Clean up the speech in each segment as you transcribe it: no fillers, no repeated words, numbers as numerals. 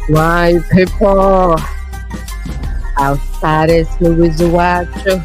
My people, AUSARES, Louise, Uwacu.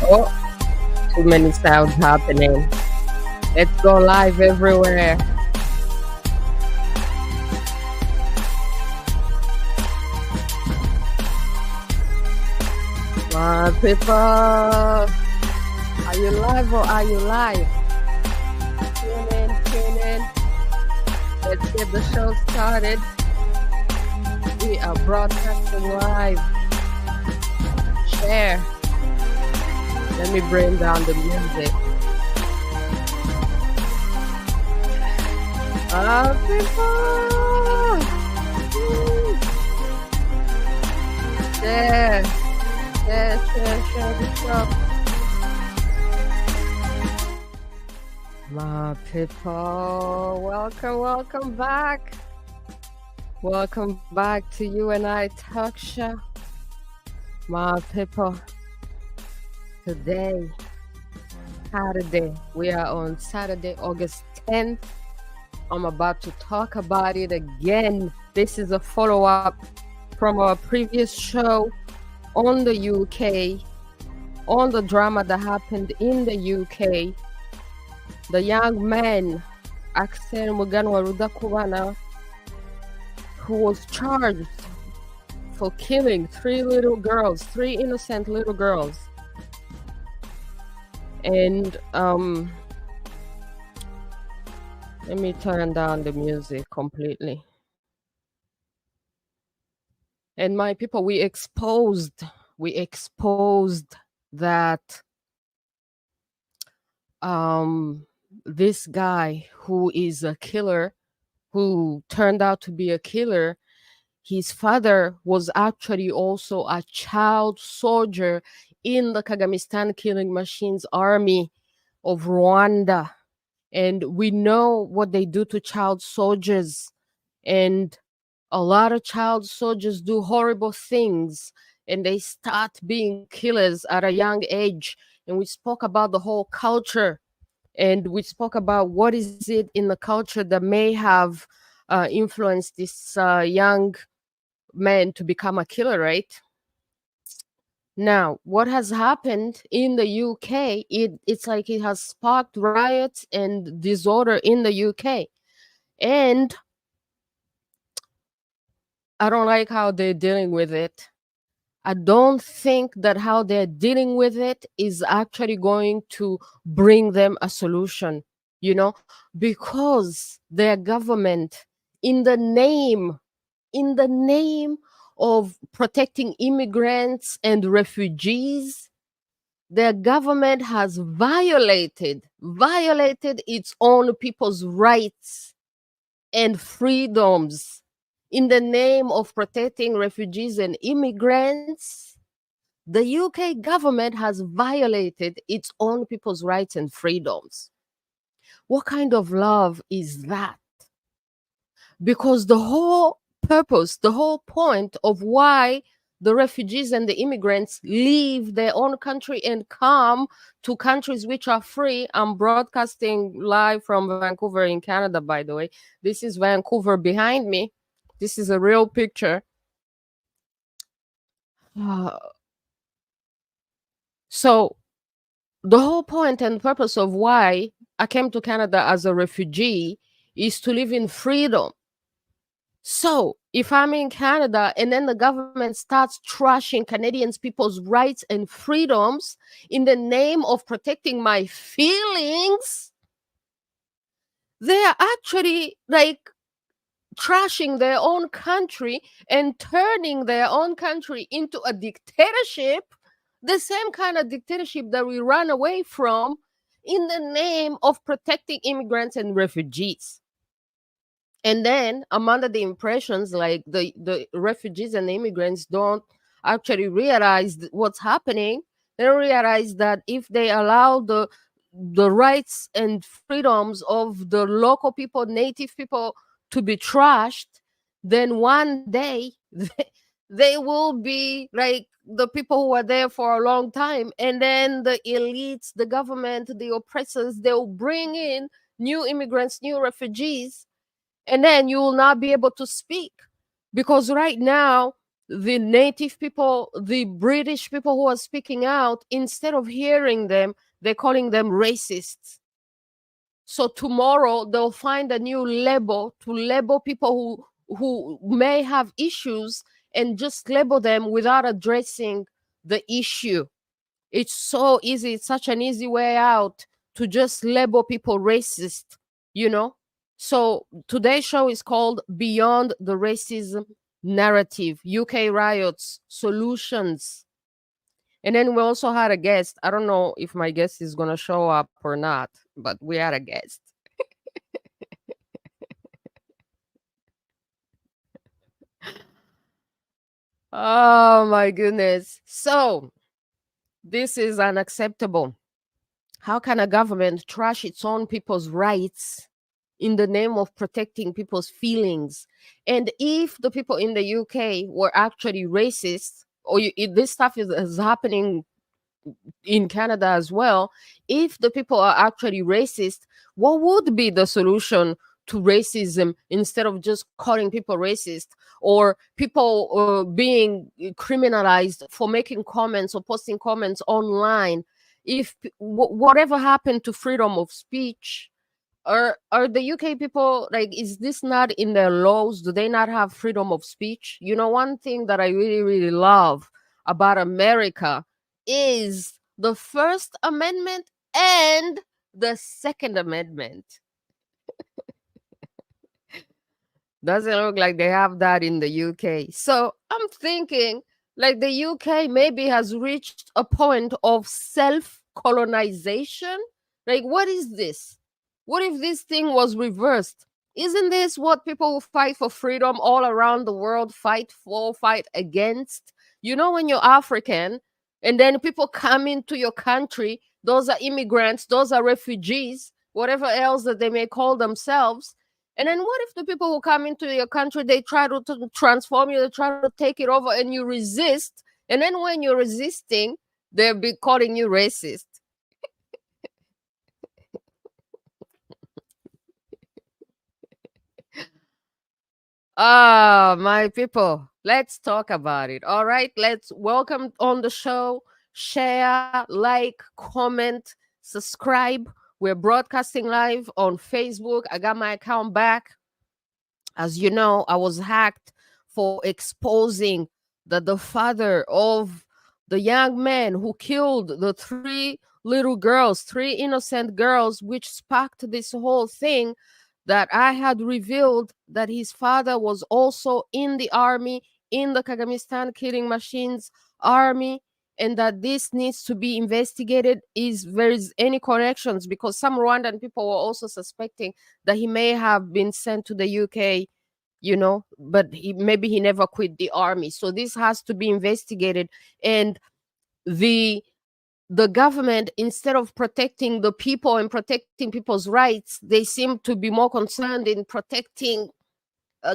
Oh, too many sounds happening. Let's go live everywhere. My people, are you live or are you live? Tune in, tune in. Let's get the show started. We are broadcasting live. Share. Let me bring down the music. People! Share. Share the show. My people, welcome back. Welcome back to You and I Talk Show. My people, today, Saturday, we are on Saturday, August 10th. I'm about to talk about it again. This is a follow-up from our previous show on the UK, on the drama that happened in the UK. The young man, Axel Muganwa Rudakubana, who was charged for killing three innocent little girls. And let me turn down the music completely. And my people, we exposed that this guy who is a killer, who turned out to be a killer, his father was actually also a child soldier in the Kagamistan killing machines army of Rwanda. And we know what they do to child soldiers. And a lot of child soldiers do horrible things and they start being killers at a young age. And we spoke about the whole culture. And we spoke about what is it in the culture that may have influenced this young man to become a killer, right? Now, what has happened in the UK, it's like it has sparked riots and disorder in the UK. And I don't like how they're dealing with it. I don't think that how they're dealing with it is actually going to bring them a solution, because their government, in the name of protecting immigrants and refugees, their government has violated its own people's rights and freedoms. In the name of protecting refugees and immigrants, the UK government has violated its own people's rights and freedoms. What kind of love is that? Because the whole purpose, the whole point of why the refugees and the immigrants leave their own country and come to countries which are free. I'm broadcasting live from Vancouver in Canada, by the way. This is Vancouver behind me. This is a real picture. So the whole point and purpose of why I came to Canada as a refugee is to live in freedom. So if I'm in Canada and then the government starts trashing Canadians' people's rights and freedoms in the name of protecting my feelings, they are actually like trashing their own country and turning their own country into a dictatorship, the same kind of dictatorship that we run away from in the name of protecting immigrants and refugees. And then I'm under the impressions like the refugees and the immigrants don't actually realize what's happening. They don't realize that if they allow the rights and freedoms of the local people, native people, to be trashed, then one day they will be like the people who are there for a long time. And then the elites, the government, the oppressors, they'll bring in new immigrants, new refugees, And then you will not be able to speak. Because right now, the native people, the British people who are speaking out, instead of hearing them, they're calling them racists. So tomorrow they'll find a new label to label people who may have issues, and just label them without addressing the issue. It's so easy. It's such an easy way out to just label people racist, you know? So today's show is called Beyond the Racism Narrative, UK Riots, Solutions. And then we also had a guest. I don't know if my guest is going to show up or not, but we had a guest. Oh my goodness. So this is unacceptable. How can a government trash its own people's rights in the name of protecting people's feelings? And if the people in the UK were actually racist, or this stuff is happening in Canada as well, if the people are actually racist, what would be the solution to racism instead of just calling people racist, or people being criminalized for making comments or posting comments online? If whatever happened to freedom of speech? Are the UK people, like, is this not in their laws? Do they not have freedom of speech? You know, one thing that I really, really love about America is the First Amendment and the Second Amendment. Doesn't look like they have that in the UK. So I'm thinking, like, the UK maybe has reached a point of self colonization. Like, what is this? What if this thing was reversed? Isn't this what people who fight for freedom all around the world fight for, fight against? You know, when you're African and then people come into your country, those are immigrants, those are refugees, whatever else that they may call themselves. And then what if the people who come into your country, they try to transform you, they try to take it over, and you resist? And then when you're resisting, they'll be calling you racist. Ah, my people, let's talk about it. All right, let's welcome on the show. Share, like, comment, subscribe. We're broadcasting live on Facebook. I got my account back. As you know, I was hacked for exposing that the father of the young man who killed the three little girls, three innocent girls, which sparked this whole thing, that I had revealed that his father was also in the army, in the Kagamistan killing machines army, and that this needs to be investigated. Is there is any connections, because some Rwandan people were also suspecting that he may have been sent to the UK, you know, but maybe he never quit the army. So this has to be investigated. And the the government, instead of protecting the people and protecting people's rights, they seem to be more concerned in protecting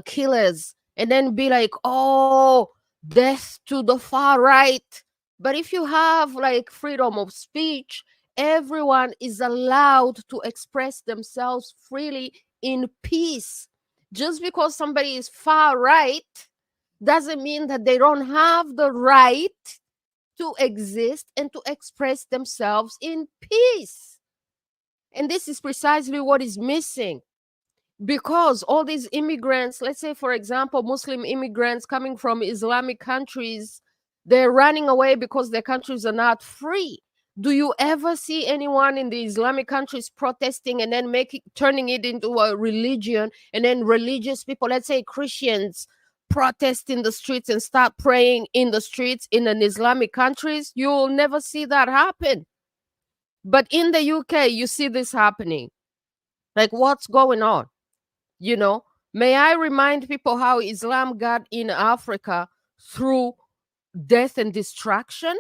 killers, and then be like, oh, death to the far right. But if you have like freedom of speech, everyone is allowed to express themselves freely in peace. Just because somebody is far right doesn't mean that they don't have the right to exist and to express themselves in peace. And this is precisely what is missing, because all these immigrants, let's say, for example, Muslim immigrants coming from Islamic countries, they're running away because their countries are not free. Do you ever see anyone in the Islamic countries protesting and then turning it into a religion, and then religious people, let's say Christians, protest in the streets and start praying in the streets in an Islamic countries? You'll never see that happen. But in the UK, you see this happening. Like, what's going on? You know, may I remind people how Islam got in Africa? Through death and destruction,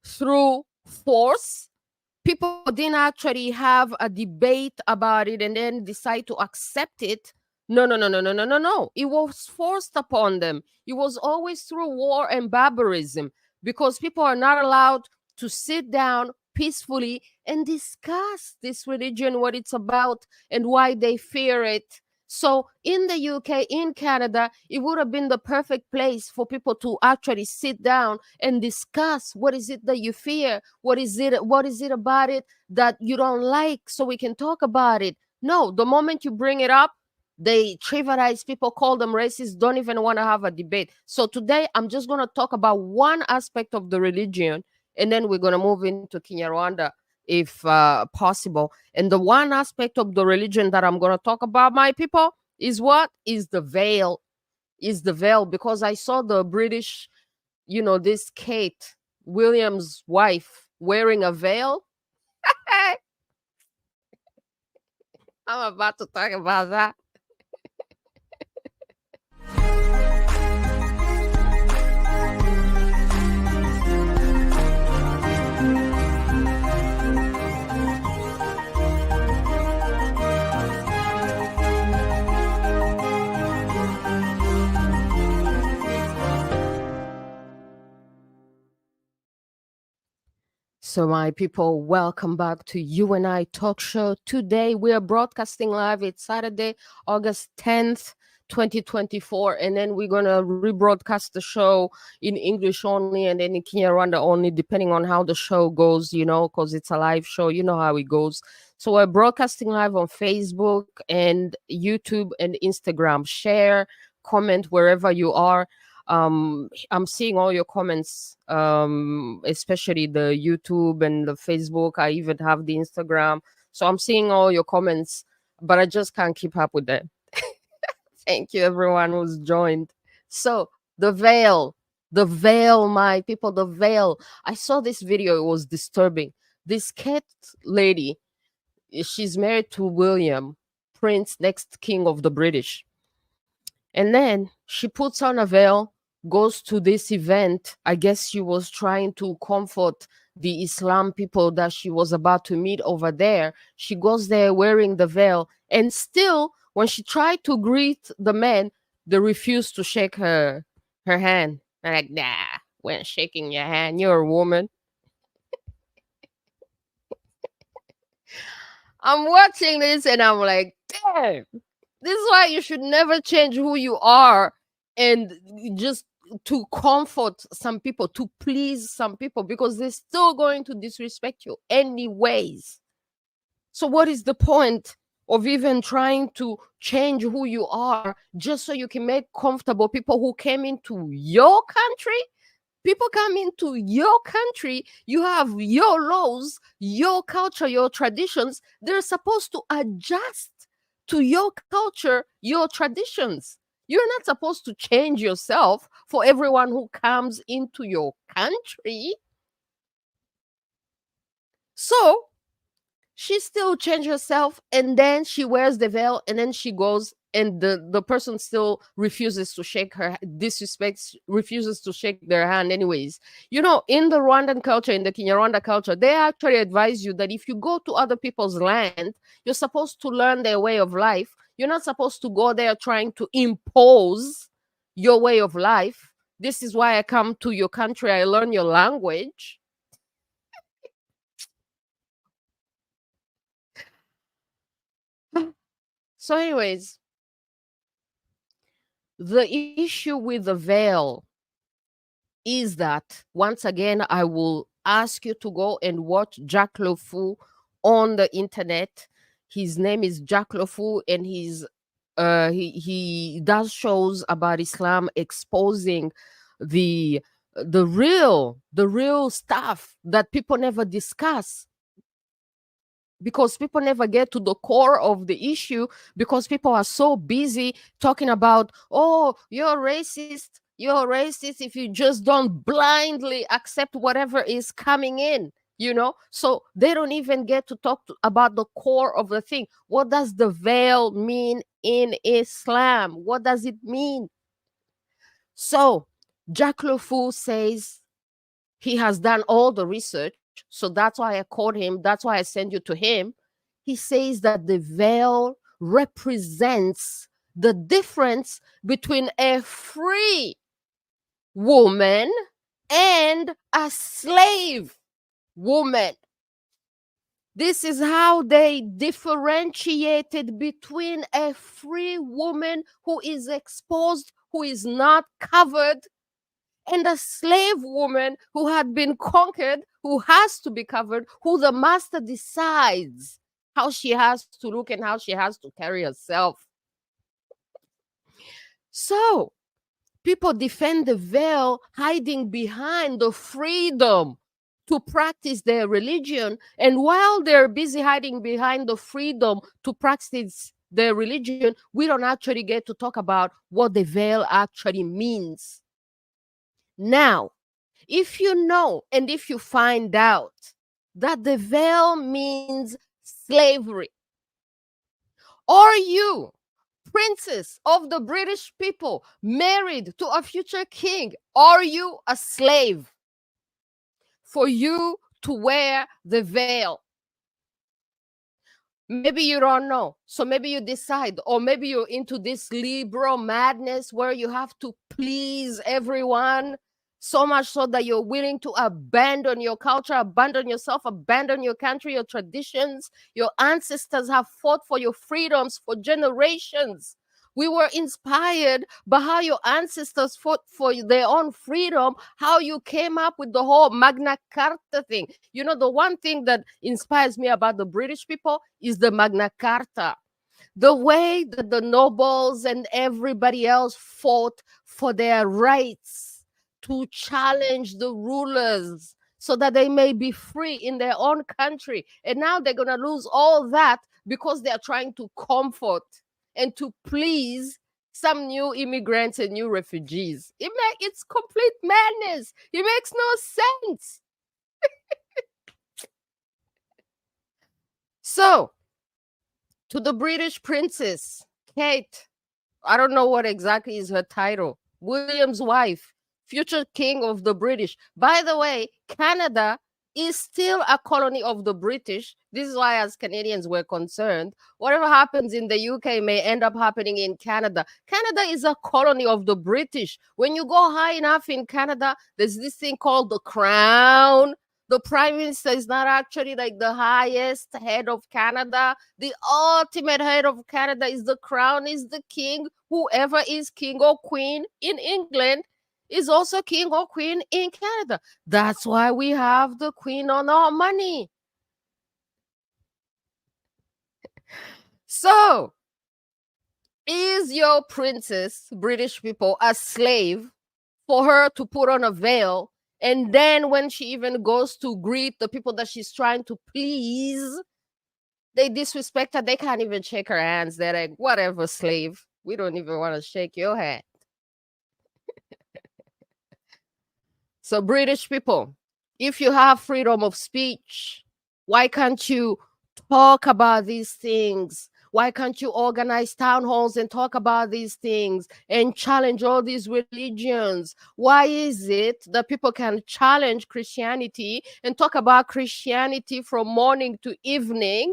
through force. People didn't actually have a debate about it and then decide to accept it. No, no, no, no, no, no, no, no. It was forced upon them. It was always through war and barbarism, because people are not allowed to sit down peacefully and discuss this religion, what it's about, and why they fear it. So in the UK, in Canada, it would have been the perfect place for people to actually sit down and discuss what is it that you fear, what is it about it that you don't like, so we can talk about it. No, the moment you bring it up, they trivialize people, call them racist, don't even want to have a debate. So today I'm just going to talk about one aspect of the religion, and then we're going to move into Kinyarwanda if possible. And the one aspect of the religion that I'm going to talk about, my people, is what? Is the veil. Is the veil. Because I saw the British, this Kate Williams' wife wearing a veil. I'm about to talk about that. So, my people, welcome back to You and I Talk Show. Today, we are broadcasting live. It's Saturday, August 10th, 2024. And then we're going to rebroadcast the show in English only and then in Kinyarwanda only, depending on how the show goes, because it's a live show. You know how it goes. So, we're broadcasting live on Facebook and YouTube and Instagram. Share, comment wherever you are. I'm seeing all your comments, especially the YouTube and the Facebook. I even have the Instagram, so I'm seeing all your comments, but I just can't keep up with them. Thank you everyone who's joined. So the veil, my people, the veil. I saw this video. It was disturbing. This cat lady, she's married to William, Prince, next king of the British. And then she puts on a veil, goes to this event. I guess she was trying to comfort the Islam people that she was about to meet over there. She goes there wearing the veil. And still, when she tried to greet the men, they refused to shake her hand. They're like, nah, when shaking your hand, you're a woman. I'm watching this and I'm like, damn. This is why you should never change who you are and just to comfort some people, to please some people, because they're still going to disrespect you anyways. So what is the point of even trying to change who you are just so you can make comfortable people who came into your country? People come into your country, you have your laws, your culture, your traditions. They're supposed to adjust to your culture, your traditions. You're not supposed to change yourself for everyone who comes into your country. So she still changed herself, and then she wears the veil, and then she goes, and the person still refuses to shake her, disrespects, refuses to shake their hand anyways. In the Rwandan culture, in the Kinyarwanda culture, they actually advise you that if you go to other people's land, you're supposed to learn their way of life. You're not supposed to go there trying to impose your way of life. This is why I come to your country, I learn your language. So anyways, the issue with the veil is that, once again, I will ask you to go and watch Jack LeFou on the internet. His name is Jack LeFou, and he does shows about Islam, exposing the real stuff that people never discuss, because people never get to the core of the issue, because people are so busy talking about, oh, you're racist if you just don't blindly accept whatever is coming in. So they don't even get to talk about the core of the thing. What does the veil mean in Islam? What does it mean? So Jack LeFou says he has done all the research. So that's why I called him. That's why I sent you to him. He says that the veil represents the difference between a free woman and a slave woman. This is how they differentiated between a free woman who is exposed, who is not covered, and a slave woman who had been conquered, who has to be covered, who the master decides how she has to look and how she has to carry herself. So, people defend the veil, hiding behind the freedom to practice their religion. And while they're busy hiding behind the freedom to practice their religion, we don't actually get to talk about what the veil actually means. Now, if you know and if you find out that the veil means slavery, or you, princess of the British people, married to a future king, are you a slave for you to wear the veil? Maybe you don't know. So maybe you decide, or maybe you're into this liberal madness where you have to please everyone so much so that you're willing to abandon your culture, abandon yourself, abandon your country, your traditions. Your ancestors have fought for your freedoms for generations. We were inspired by how your ancestors fought for their own freedom, how you came up with the whole Magna Carta thing. You know, the one thing that inspires me about the British people is the Magna Carta. The way that the nobles and everybody else fought for their rights to challenge the rulers so that they may be free in their own country. And now they're going to lose all that because they're trying to comfort and to please some new immigrants and new refugees. It's complete madness. It makes no sense. So, to the British princess, Kate, I don't know what exactly is her title, William's wife, future king of the British. By the way, Canada is still a colony of the British. This is why, as Canadians, we're concerned. Whatever happens in the UK may end up happening in Canada. Canada is a colony of the British. When you go high enough in Canada, there's this thing called the crown. The prime minister is not actually like the highest head of Canada. The ultimate head of Canada is the crown, is the king. Whoever is king or queen in England is also king or queen in Canada. That's why we have the queen on our money. So, is your princess, British people, a slave for her to put on a veil? And then when she even goes to greet the people that she's trying to please, they disrespect her. They can't even shake her hands. They're like, whatever, slave. We don't even want to shake your hand. So, British people, if you have freedom of speech, why can't you talk about these things? Why can't you organize town halls and talk about these things and challenge all these religions? Why is it that people can challenge Christianity and talk about Christianity from morning to evening,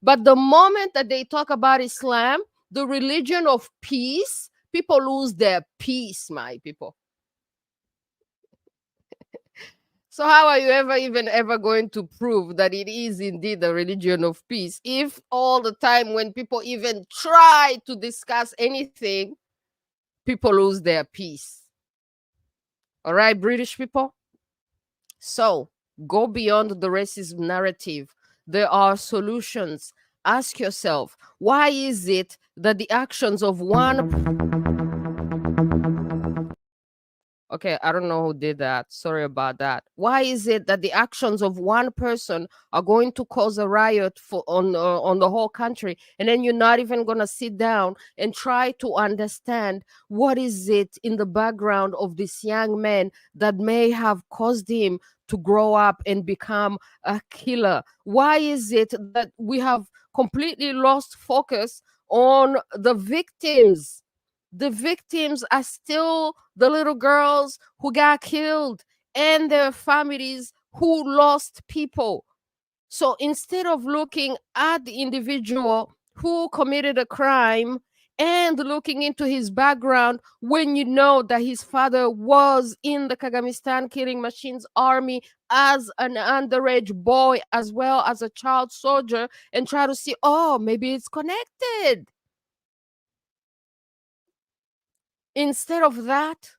but the moment that they talk about Islam, the religion of peace, people lose their peace, my people? So how are you ever going to prove that it is indeed a religion of peace if all the time when people even try to discuss anything, people lose their peace? All right, British people? So go beyond the racist narrative. There are solutions. Ask yourself, why is it that the actions of one... Okay, I don't know who did that. Sorry about that. Why is it that the actions of one person are going to cause a riot on the whole country, and then you're not even going to sit down and try to understand what is it in the background of this young man that may have caused him to grow up and become a killer? Why is it that we have completely lost focus on the victims? The victims are still the little girls who got killed and their families who lost people. So instead of looking at the individual who committed a crime and looking into his background, when you know that his father was in the Kagamistan killing machines army as an underage boy as well as a child soldier, and try to see, oh, maybe it's connected. Instead of that,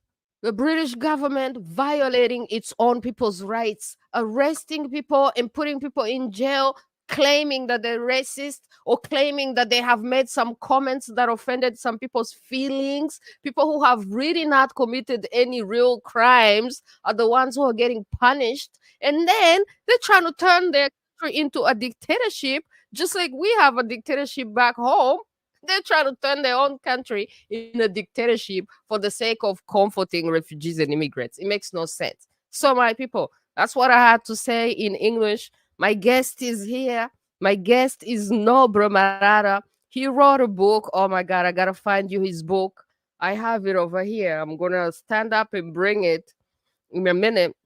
the British government violating its own people's rights, arresting people and putting people in jail, claiming that they're racist or claiming that they have made some comments that offended some people's feelings. People who have really not committed any real crimes are the ones who are getting punished. And then they're trying to turn their country into a dictatorship, just like we have a dictatorship back home. They're trying to turn their own country in a dictatorship for the sake of comforting refugees and immigrants. It makes no sense. So, my people, that's what I had to say in English. My guest is here. My guest is Nobre Marara. He wrote a book. Oh my God, I gotta find you his book. I have it over here. I'm gonna stand up and bring it in a minute.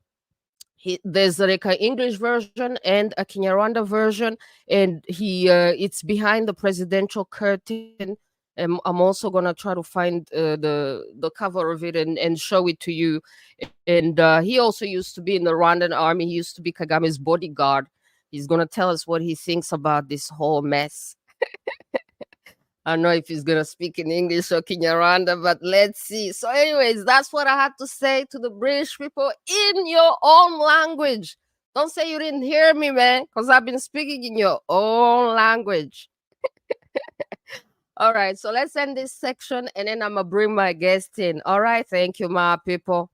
There's like an English version and a Kinyarwanda version, and it's behind the presidential curtain. I'm also gonna try to find the cover of it and show it to you. And he also used to be in the Rwandan army. He used to be Kagame's bodyguard. He's gonna tell us what he thinks about this whole mess. I don't know if he's gonna speak in English or Kinyarwanda, but let's see. So, anyways, that's what I had to say to the British people in your own language. Don't say you didn't hear me, man, because I've been speaking in your own language. All right, so let's end this section and then I'm gonna bring my guest in. All right, thank you, my people.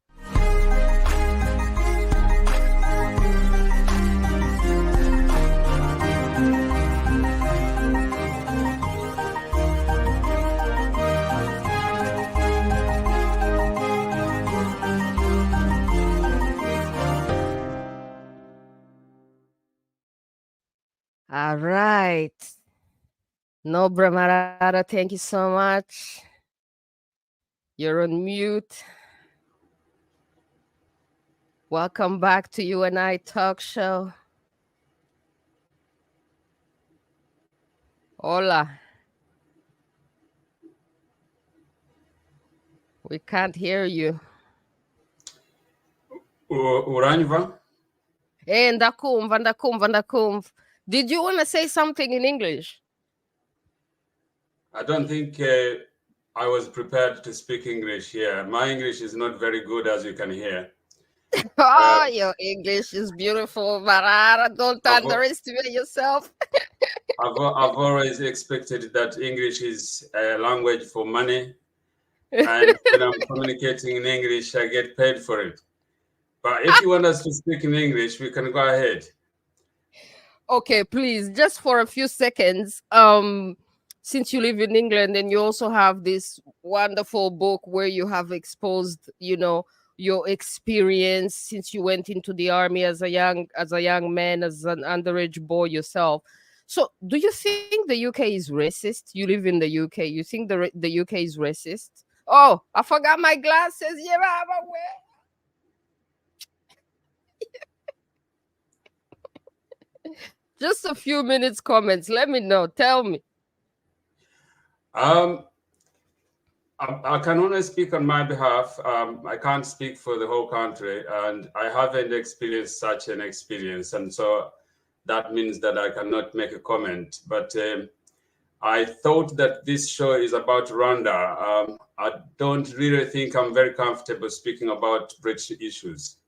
All right. Nobre Marara, thank you so much. You're on mute. Welcome back to You and I Talk Show. Hola. We can't hear you. Uranyva? Ndakumva. Did you want to say something in English? I don't think I was prepared to speak English here. My English is not very good, as you can hear. Oh, your English is beautiful, Marara. Don't underestimate yourself. I've always expected that English is a language for money. And when I'm communicating in English, I get paid for it. But if you want us to speak in English, we can go ahead. Okay, please, just for a few seconds. Since you live in England and you also have this wonderful book where you have exposed, your experience since you went into the army as a young man, as an underage boy yourself. So, do you think the UK is racist? You live in the UK. You think the UK is racist? Oh, I forgot my glasses. Yeah, I'm aware. Just a few minutes comments. Let me know. Tell me. I can only speak on my behalf. I can't speak for the whole country, and I haven't experienced such an experience. And so that means that I cannot make a comment. But I thought that this show is about Rwanda. I don't really think I'm very comfortable speaking about British issues.